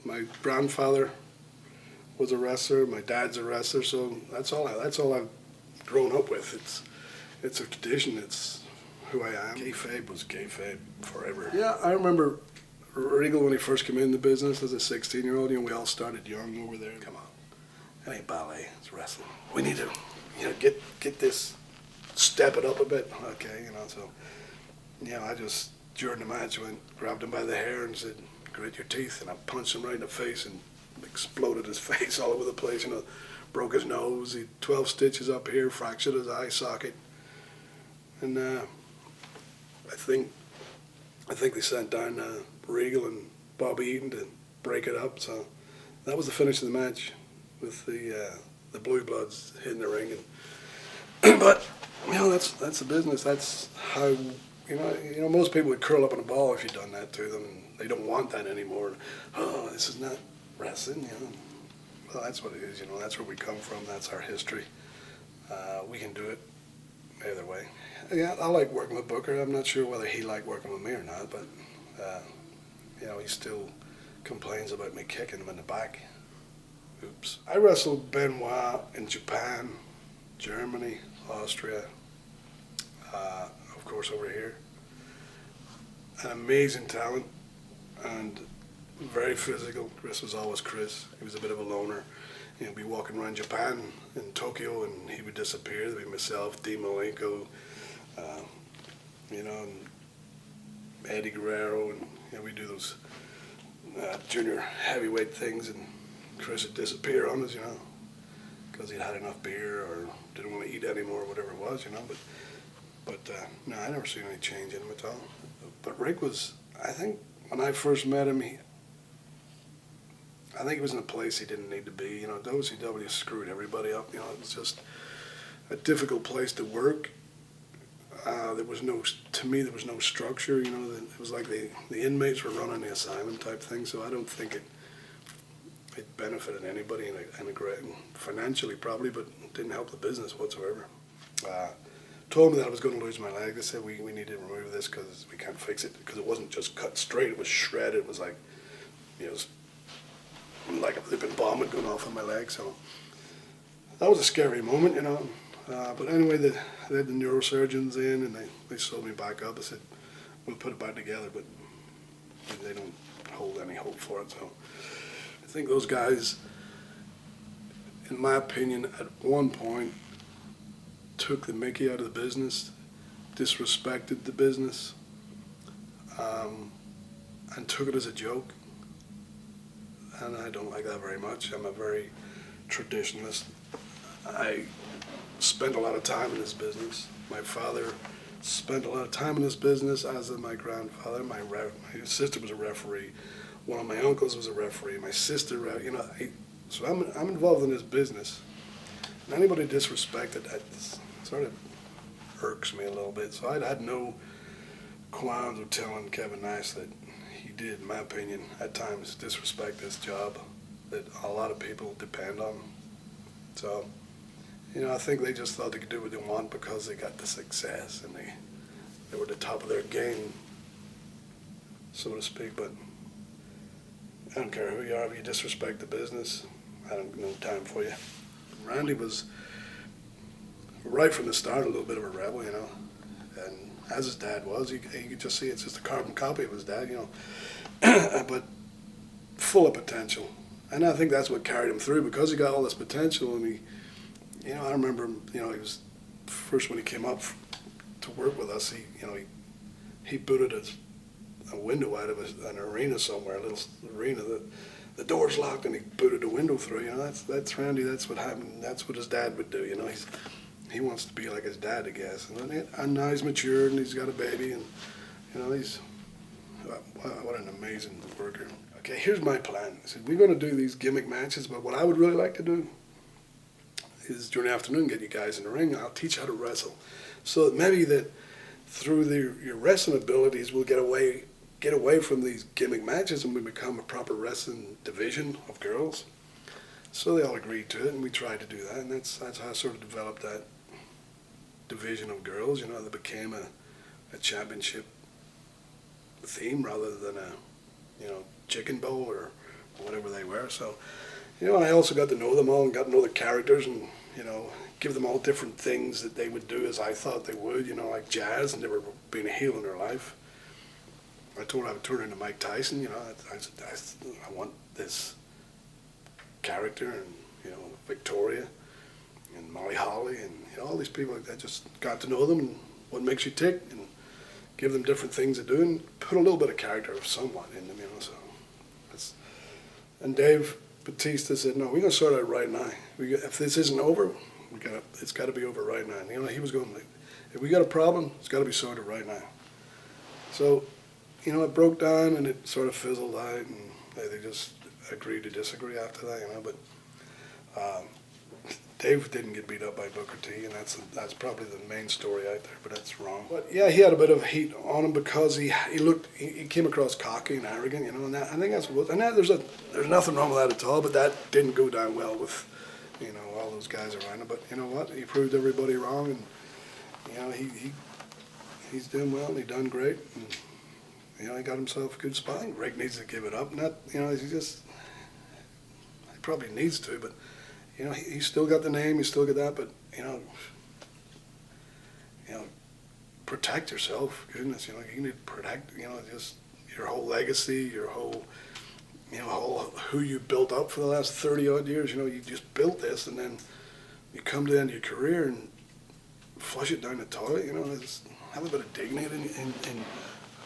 My grandfather was a wrestler. My dad's a wrestler, so that's all I've grown up with. It's a tradition. It's who I am. Kayfabe was kayfabe forever. Yeah, I remember Regal when he first came in the business as a 16-year-old. You know, we all started young over there. Come on, that ain't ballet. It's wrestling. We need to, get this, step it up a bit. Okay, so I just during the match went, grabbed him by the hair and said, "Grit your teeth," and I punched him right in the face and exploded his face all over the place. Broke his nose. He had 12 stitches up here, fractured his eye socket, and I think they sent down Regal and Bobby Eaton to break it up. So that was the finish of the match, with the Blue Bloods hitting the ring. And but that's the business. That's how most people would curl up in a ball if you'd done that to them. And they don't want that anymore. Oh, this is not wrestling. Well, that's what it is. That's where we come from. That's our history. We can do it either way. Yeah, I like working with Booker. I'm not sure whether he liked working with me or not, but he still complains about me kicking him in the back. Oops. I wrestled Benoit in Japan, Germany, Austria, of course over here. An amazing talent and very physical. Chris was always Chris. He was a bit of a loner. He'd be walking around Japan in Tokyo and he would disappear. There'd be myself, Dean Malenko, and Eddie Guerrero, and we'd do those junior heavyweight things, and Chris would disappear on us, because he'd had enough beer or didn't want to eat anymore, whatever it was, But no, I never seen any change in him at all. But Rick was, I think, when I first met him, I think he was in a place he didn't need to be. WCW screwed everybody up. It was just a difficult place to work. There was no structure. It was like the inmates were running the asylum type thing. So I don't think it benefited anybody in a great, financially probably, but didn't help the business whatsoever. Told me that I was going to lose my leg. They said we need to remove this because we can't fix it, because it wasn't just cut straight. It was shredded. It was like, it was like a flipping bomb had gone off on my leg. So that was a scary moment, But anyway, they had the neurosurgeons in and they sewed me back up. They said, we'll put it back together, but they don't hold any hope for it. So I think those guys, in my opinion, at one point, took the mickey out of the business, disrespected the business, and took it as a joke. And I don't like that very much. I'm a very traditionalist. I spent a lot of time in this business. My father spent a lot of time in this business, as did my grandfather. My sister was a referee. One of my uncles was a referee. My sister, so I'm involved in this business. And anybody disrespected, that sort of irks me a little bit. So I had no qualms with telling Kevin Nash that he did, in my opinion, at times disrespect this job that a lot of people depend on. So, I think they just thought they could do what they want because they got the success and they were at the top of their game, so to speak. But I don't care who you are. If you disrespect the business, I don't no time for you. Randy was, right from the start, a little bit of a rebel, and as his dad was, you could just see it's just a carbon copy of his dad, but full of potential. And I think that's what carried him through, because he got all this potential. And I remember him, he was, first when he came up to work with us, he booted a window out of an arena somewhere, a little arena that the door's locked, and he booted a window through. That's Randy. That's what happened. That's what his dad would do. He wants to be like his dad, I guess. And now he's matured and he's got a baby, and he's what an amazing worker. Okay, here's my plan. I said, we're going to do these gimmick matches, but what I would really like to do is during the afternoon get you guys in the ring. I'll teach you how to wrestle, so that maybe that through your wrestling abilities, we'll get away from these gimmick matches and we become a proper wrestling division of girls. So they all agreed to it, and we tried to do that, and that's how I sort of developed that division of girls. That became a championship theme rather than a chicken bowl or whatever they were. So, you know, and I also got to know them all and got to know the characters and, you know, give them all different things that they would do as I thought they would, you know, like jazz, and never been a heel in their life. I told her I would turn into Mike Tyson, you know, I want this character, and, you know, Victoria and Molly Holly and, you know, all these people like that. Just got to know them and what makes you tick and give them different things to do and put a little bit of character of somewhat in them, you know, so that's, and Dave Bautista said, no, we're going to sort out right now. If this isn't over, it's got to be over right now. And, you know, he was going like, if we got a problem, it's got to be sorted right now. So, you know, it broke down and it sort of fizzled out, and they just agreed to disagree after that, you know. But Dave didn't get beat up by Booker T, and that's probably the main story out there, but that's wrong. But yeah, he had a bit of heat on him because he came across cocky and arrogant, you know, and I think that's what, and there's nothing wrong with that at all, but that didn't go down well with, you know, all those guys around him. But you know what? He proved everybody wrong, and you know, he's doing well, and he done great, and you know, he got himself a good spot. Rick needs to give it up, not, you know, he probably needs to, but you know, he's still got the name, he's still got that, but you know, protect yourself. Goodness, you know, you need to protect, you know, just your whole legacy, your whole, you know, who you built up for the last 30 odd years. You know, you just built this, and then you come to the end of your career and flush it down the toilet. You know, just have a bit of dignity in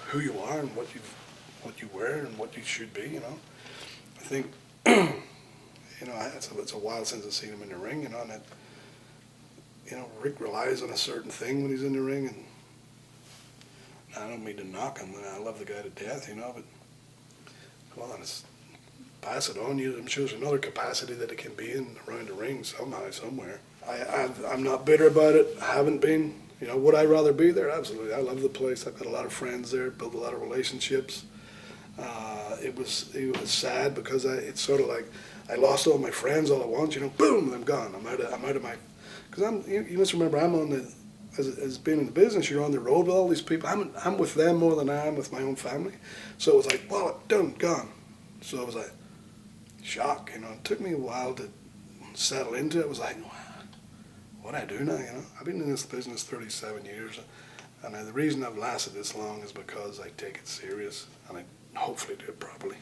who you are and what you wear and what you should be. You know, I think. You know, it's a while since I've seen him in the ring, you know, and that, you know, Rick relies on a certain thing when he's in the ring, and I don't mean to knock him, I love the guy to death, you know, but, well, just pass it on. I'm sure there's another capacity that it can be in around the ring somehow, somewhere. I'm not bitter about it, I haven't been. You know, would I rather be there? Absolutely. I love the place, I've got a lot of friends there, built a lot of relationships. It was sad because it's sort of like, I lost all my friends all at once, you know, boom, I'm gone. I'm out of my, because you must remember, I'm on the, as being in the business, you're on the road with all these people. I'm with them more than I am with my own family. So it was like, wallet, done, gone. So it was like, shock, you know. It took me a while to settle into it. It was like, what do I do now, you know? I've been in this business 37 years, and the reason I've lasted this long is because I take it serious, and I hopefully do it properly.